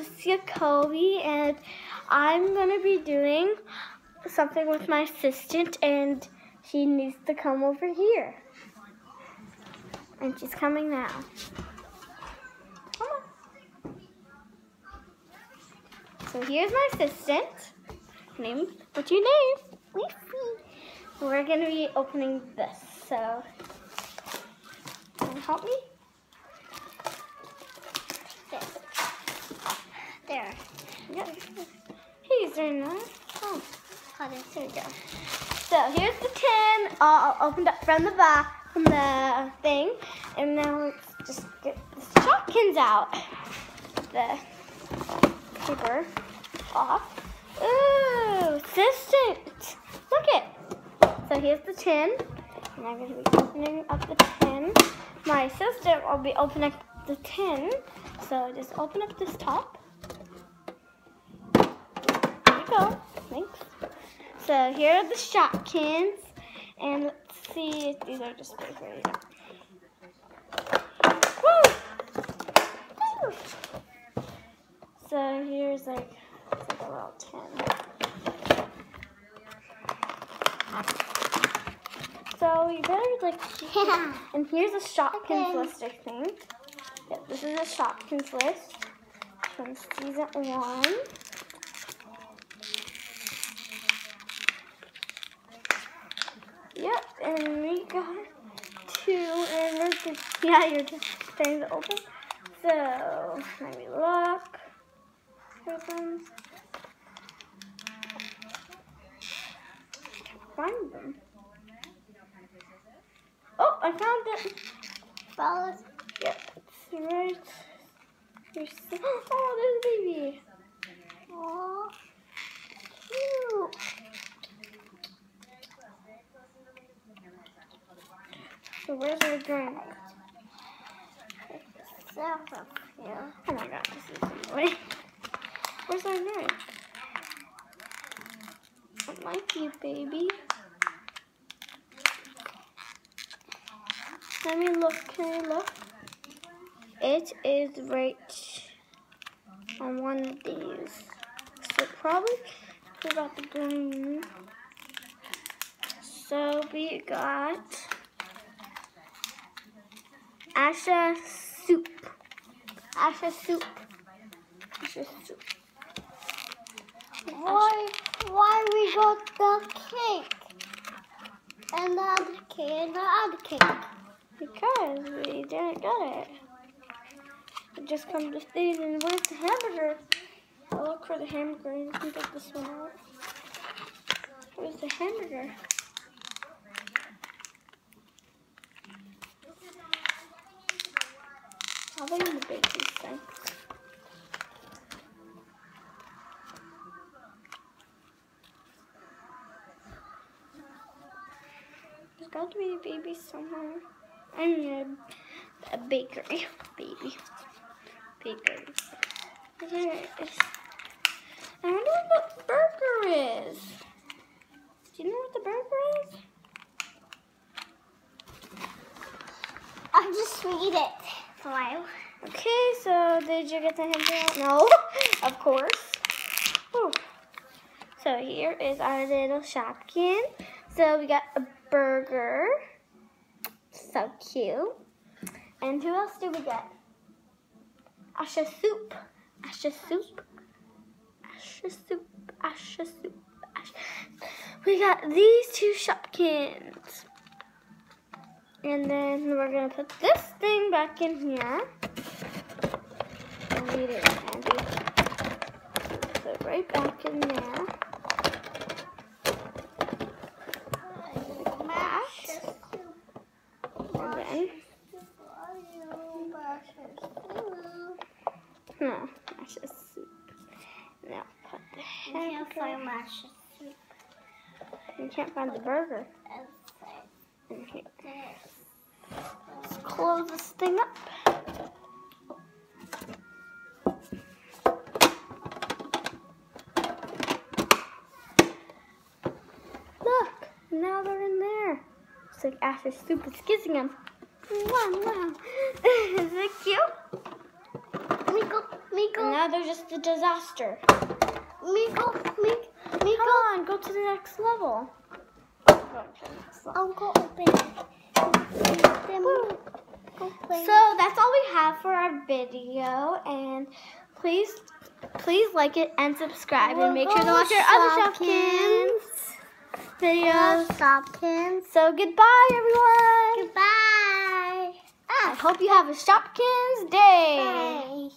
is Jacobi, and I'm going to be doing something with my assistant, and she needs to come over here. And she's coming now. Come on. So here's my assistant. What's your name? Leafy. We're going to be opening this. So, can you help me? There. Yeah. Hey, is there not? Oh, there we go. So here's the tin, all opened up from the back, from the thing, and now let's just get the Shopkins out. The paper off. Ooh, assistant! Look it. So here's the tin, and I'm going to be opening up the tin. My assistant will be opening up the tin. So just open up this top. There you go. Thanks. So here are the Shopkins, and let's see if these are just paper. Woo! Woo! So here's like a little tin. So you better yeah. And here's a Shopkins list, I think. Yep, this is a Shopkins list from season 1. Yep, and we got 2, and we're just, yeah, you're just trying to open. So, let me look. Open. Can't find them. Oh, I found it. Follow. Yep, it's right. Oh, there's a baby. Oh, cute. So where's our drink? Yeah. Oh my god, this is annoying. Where's our drink? It might be a baby. Let me look. Can I look? It is right on one of these. So probably forgot the green. So we got Asha soup. Asha soup. Asha soup. Why we got the cake? And the other cake and the other cake? Because we didn't get it. It just comes with these. And where's the hamburger? I'll look for the hamburger. You can take this one out. Where's the hamburger? I'll be in the big piece thing. There's got to be a baby somewhere. I mean a bakery. Baby. Bakery. There it is. I wonder what the burger is. Do you know what the burger is? I'll just read it for a while. Okay, so did you get the hamburger out? No, of course. Whew. So here is our little Shopkin. So we got a burger. So cute. And who else do we get? Asha soup. Asha soup. Asha soup. Asha soup. Asha. We got these 2 Shopkins. And then we're going to put this thing back in here. And read it handy. Put it right back in there. Mash. And then. No, mash the soup. Now put the hamburger. You can't find the burger. Okay. Let's close this thing up. Look, now they're in there. It's like Asher's soup is kissing him. Wow, wow. Is it cute? Let me go. And now they're just a disaster. Come on, go to the next level. I'll go open it. So that's all we have for our video, and please like it and subscribe, and make sure to watch our other Shopkins videos. Shopkins. So goodbye, everyone. Goodbye. I hope you have a Shopkins day. Bye.